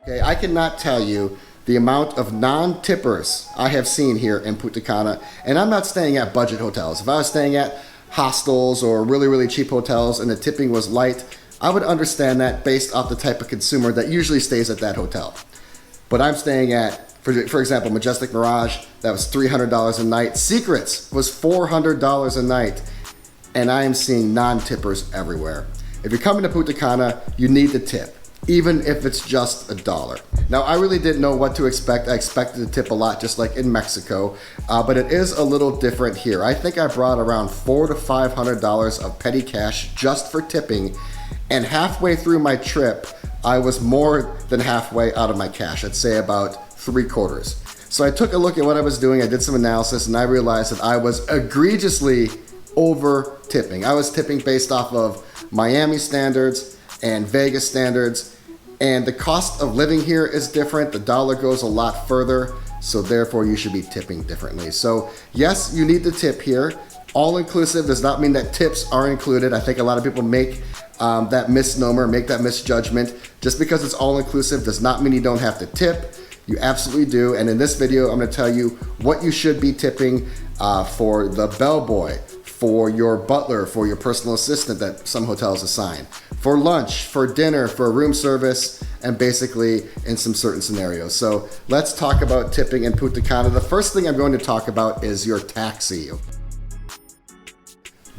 Okay, I cannot tell you the amount of non-tippers I have seen here in Punta Cana, and I'm not staying at budget hotels. If I was staying at hostels or really, really cheap hotels and the tipping was light, I would understand that based off the type of consumer that usually stays at that hotel. But I'm staying at, for example, Majestic Mirage, that was $300 a night. Secrets was $400 a night, and I am seeing non-tippers everywhere. If you're coming to Punta Cana, you need to tip, even if it's just $1. Now, I really didn't know what to expect. I expected to tip a lot, just like in Mexico, but it is a little different here. I think I brought around $400 to $500 of petty cash just for tipping, and halfway through my trip, I was more than halfway out of my cash. I'd say about 3/4. So I took a look at what I was doing, I did some analysis, and I realized that I was egregiously over tipping. I was tipping based off of Miami standards and Vegas standards, and the cost of living here is different. The dollar goes a lot further, so therefore you should be tipping differently. So yes, you need to tip here. All inclusive does not mean that tips are included. I think a lot of people make that misnomer, make that misjudgment. Just because it's all inclusive does not mean you don't have to tip. You absolutely do. And in this video, I'm gonna tell you what you should be tipping for the bellboy, for your butler, for your personal assistant that some hotels assign, for lunch, for dinner, for room service, and basically in some certain scenarios. So let's talk about tipping in Punta Cana. The first thing I'm going to talk about is your taxi.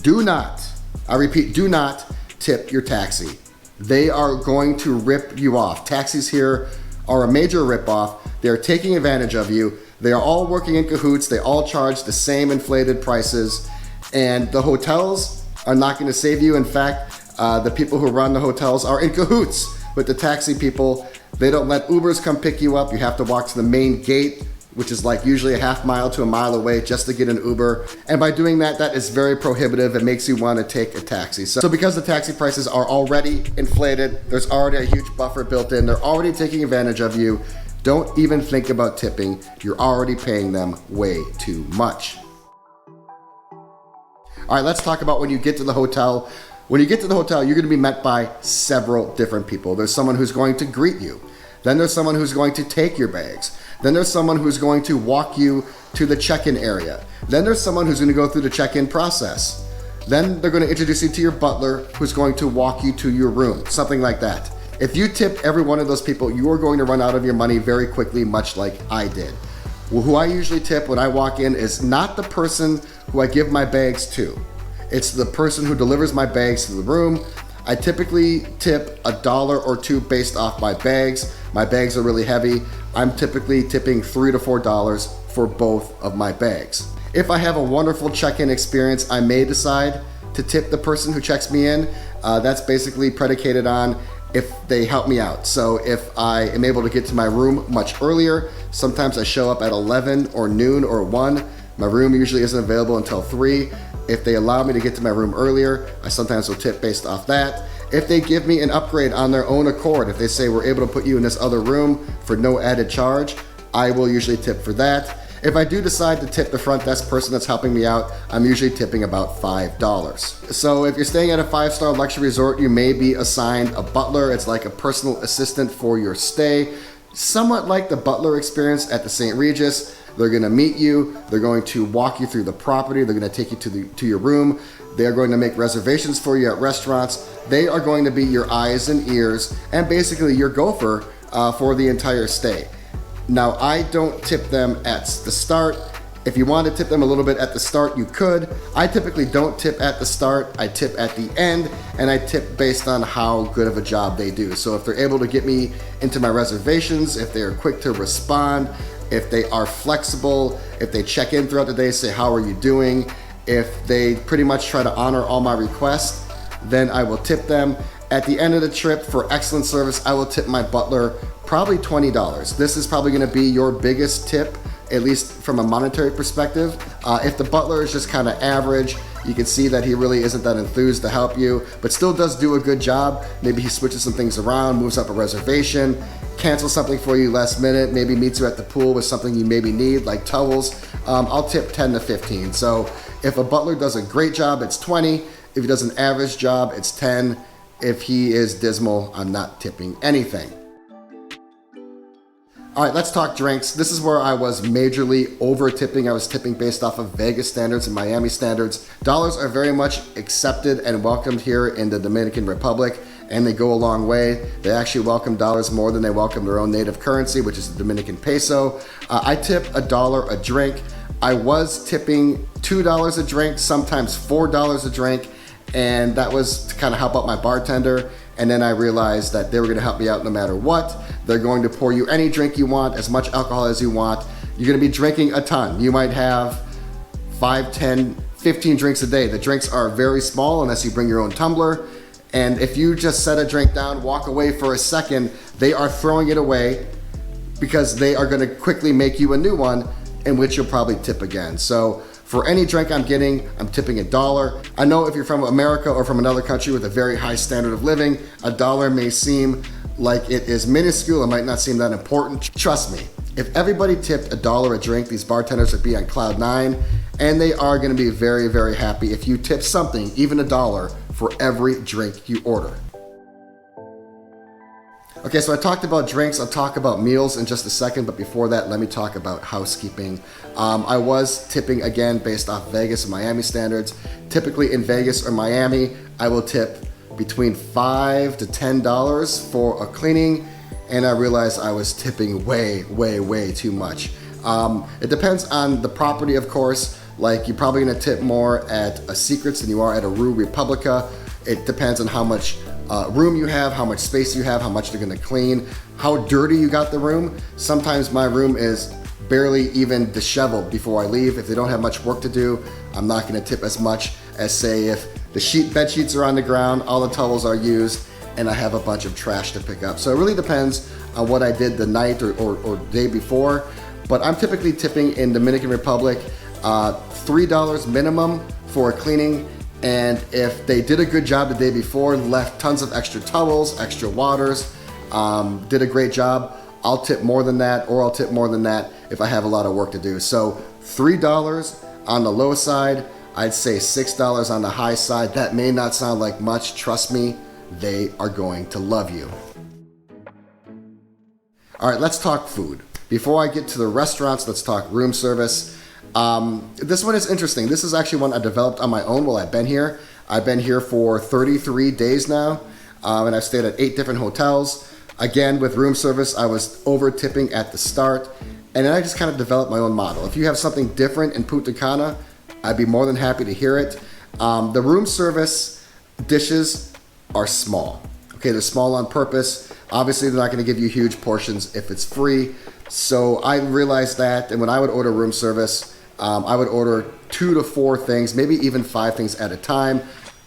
Do not, I repeat, do not tip your taxi. They are going to rip you off. Taxis here are a major ripoff. They're taking advantage of you. They are all working in cahoots. They all charge the same inflated prices, and the hotels are not going to save you. In fact, the people who run the hotels are in cahoots with the taxi people. They don't let Ubers come pick you up. You have to walk to the main gate, which is like usually a half mile to a mile away just to get an Uber. And by doing that, that is very prohibitive. It makes you want to take a taxi. So because the taxi prices are already inflated, there's already a huge buffer built in. They're already taking advantage of you. Don't even think about tipping. You're already paying them way too much. All right, let's talk about when you get to the hotel. When you get to the hotel, you're gonna be met by several different people. There's someone who's going to greet you. Then there's someone who's going to take your bags. Then there's someone who's going to walk you to the check-in area. Then there's someone who's gonna go through the check-in process. Then they're gonna introduce you to your butler, who's going to walk you to your room, something like that. If you tip every one of those people, you are going to run out of your money very quickly, much like I did. Well, who I usually tip when I walk in is not the person who I give my bags to. It's the person who delivers my bags to the room. I typically tip $1 or $2 based off my bags. My bags are really heavy. I'm typically tipping $3 to $4 for both of my bags. If I have a wonderful check-in experience, I may decide to tip the person who checks me in. That's basically predicated on if they help me out. So if I am able to get to my room much earlier, sometimes I show up at 11 or noon or 1. My room usually isn't available until 3. If they allow me to get to my room earlier, I sometimes will tip based off that. If they give me an upgrade on their own accord, if they say we're able to put you in this other room for no added charge, I will usually tip for that. If I do decide to tip the front desk person that's helping me out, I'm usually tipping about $5. So if you're staying at a 5-star luxury resort, you may be assigned a butler. It's like a personal assistant for your stay. Somewhat like the butler experience at the St. Regis. They're gonna meet you, they're going to walk you through the property, they're gonna take you to your room, they're going to make reservations for you at restaurants. They are going to be your eyes and ears and basically your gopher for the entire stay. Now, I don't tip them at the start. If you want to tip them a little bit at the start, you could. I typically don't tip at the start, I tip at the end, and I tip based on how good of a job they do. So if they're able to get me into my reservations, if they're quick to respond, if they are flexible, if they check in throughout the day, say, how are you doing? If they pretty much try to honor all my requests, then I will tip them. At the end of the trip, for excellent service, I will tip my butler probably $20. This is probably gonna be your biggest tip, at least from a monetary perspective. If the butler is just kind of average, you can see that he really isn't that enthused to help you, but still does do a good job. Maybe he switches some things around, moves up a reservation, cancels something for you last minute, maybe meets you at the pool with something you maybe need, like towels. I'll tip 10 to 15. So if a butler does a great job, it's 20. If he does an average job, it's 10. If he is dismal, I'm not tipping anything. All right, let's talk drinks. This is where I was majorly over tipping. I was tipping based off of Vegas standards and Miami standards. Dollars are very much accepted and welcomed here in the Dominican Republic, and they go a long way. They actually welcome dollars more than they welcome their own native currency, which is the Dominican peso. I tip $1 a drink. I was tipping $2 a drink, sometimes $4 a drink, and that was to kind of help out my bartender. And then I realized that they were gonna help me out no matter what. They're going to pour you any drink you want, as much alcohol as you want. You're gonna be drinking a ton. You might have 5, 10, 15 drinks a day. The drinks are very small unless you bring your own tumbler. And if you just set a drink down, walk away for a second, they are throwing it away because they are gonna quickly make you a new one, in which you'll probably tip again. So for any drink I'm getting, I'm tipping $1. I know if you're from America or from another country with a very high standard of living, $1 may seem like it is minuscule. It might not seem that important. Trust me, if everybody tipped $1 a drink, these bartenders would be on cloud 9, and they are gonna be very, very happy if you tip something, even $1, for every drink you order. Okay, so I talked about drinks. I'll talk about meals in just a second, but before that, let me talk about housekeeping. I was tipping again based off Vegas and Miami standards. Typically in Vegas or Miami, I will tip between $5 to $10 for a cleaning, and I realized I was tipping way, way, way too much. It depends on the property, of course. Like, you're probably gonna tip more at a Secrets than you are at a REPUBLICA. It depends on how much room you have, how much space you have, how much they're gonna clean, how dirty you got the room. Sometimes my room is barely even disheveled before I leave. If they don't have much work to do, I'm not gonna tip as much as, say, if the bed sheets are on the ground, all the towels are used, and I have a bunch of trash to pick up. So it really depends on what I did the night or day before. But I'm typically tipping in Dominican Republic $3 minimum for a cleaning. And if they did a good job the day before, left tons of extra towels, extra waters, did a great job, I'll tip more than that, or I'll tip more than that if I have a lot of work to do. So $3 on the low side, I'd say $6 on the high side. That may not sound like much. Trust me, they are going to love you. All right, let's talk food. Before I get to the restaurants, let's talk room service. This one is interesting. This is actually one I developed on my own while I've been here. I've been here for 33 days now, and I've stayed at 8 different hotels. Again, with room service, I was over tipping at the start, and then I just kind of developed my own model. If you have something different in Punta Cana, I'd be more than happy to hear it. The room service dishes are small. Okay, they're small on purpose. Obviously, they're not gonna give you huge portions if it's free. So I realized that, and when I would order room service, I would order 2 to 4 things, maybe even 5 things at a time.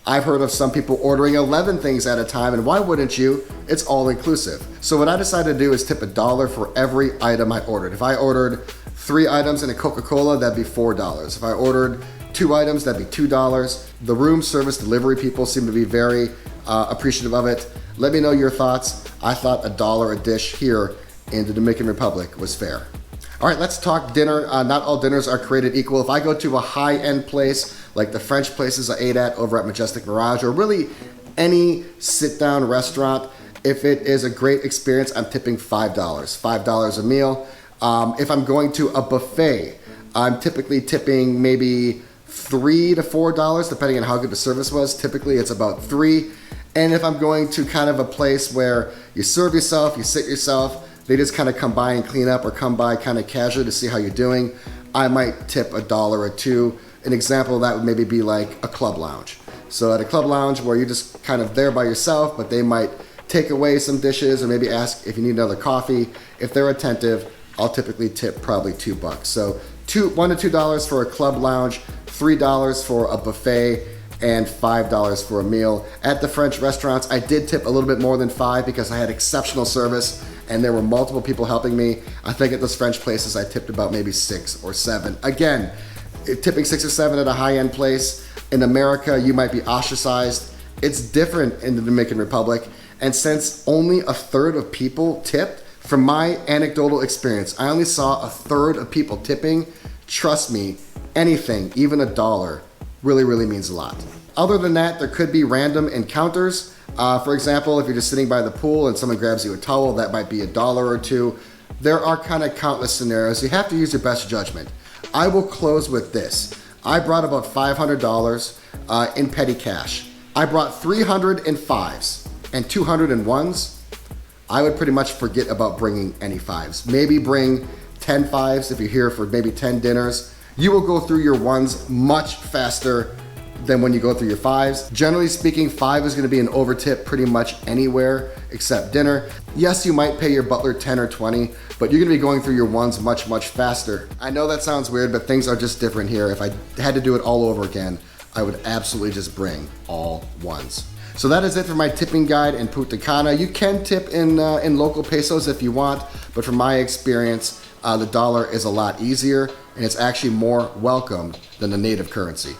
I've heard of some people ordering 11 things at a time, and why wouldn't you? It's all inclusive. So what I decided to do is tip $1 for every item I ordered. If I ordered 3 items and a Coca-Cola, that'd be $4. If I ordered 2 items, that'd be $2. The room service delivery people seem to be very appreciative of it. Let me know your thoughts. I thought $1 a dish here in the Dominican Republic was fair. All right, let's talk dinner. Not all dinners are created equal. If I go to a high-end place, like the French places I ate at over at Majestic Mirage, or really any sit-down restaurant, if it is a great experience, I'm tipping $5. $5 a meal. If I'm going to a buffet, I'm typically tipping maybe $3 to $4, depending on how good the service was. Typically, it's about $3. And if I'm going to kind of a place where you serve yourself, you sit yourself, they just kind of come by and clean up, or come by kind of casually to see how you're doing, I might tip $1 or $2. An example of that would maybe be like a club lounge. So at a club lounge where you're just kind of there by yourself, but they might take away some dishes or maybe ask if you need another coffee. If they're attentive, I'll typically tip probably $2. So $1 to $2 for a club lounge, $3 for a buffet, and $5 for a meal. At the French restaurants, I did tip a little bit more than $5 because I had exceptional service and there were multiple people helping me. I think at those French places, I tipped about maybe $6 or $7. Again, tipping $6 or $7 at a high-end place. In America, you might be ostracized. It's different in the Dominican Republic. And since only a third of people tipped, from my anecdotal experience, I only saw a third of people tipping. Trust me, anything, even $1, really, really means a lot. Other than that, there could be random encounters. For example, if you're just sitting by the pool and someone grabs you a towel, that might be $1 or $2. there are kind of countless scenarios. You have to use your best judgment. I will close with this. I brought about $500 in petty cash. I brought 300 in fives and 200 in ones. I would pretty much forget about bringing any fives. Maybe bring 10 fives if you're here for maybe 10 dinners. You will go through your ones much faster than when you go through your fives. Generally speaking, 5 is gonna be an overtip pretty much anywhere except dinner. Yes, you might pay your butler 10 or 20, but you're gonna be going through your ones much, much faster. I know that sounds weird, but things are just different here. If I had to do it all over again, I would absolutely just bring all ones. So that is it for my tipping guide in Punta Cana. You can tip in local pesos if you want, but from my experience, the dollar is a lot easier and it's actually more welcomed than the native currency.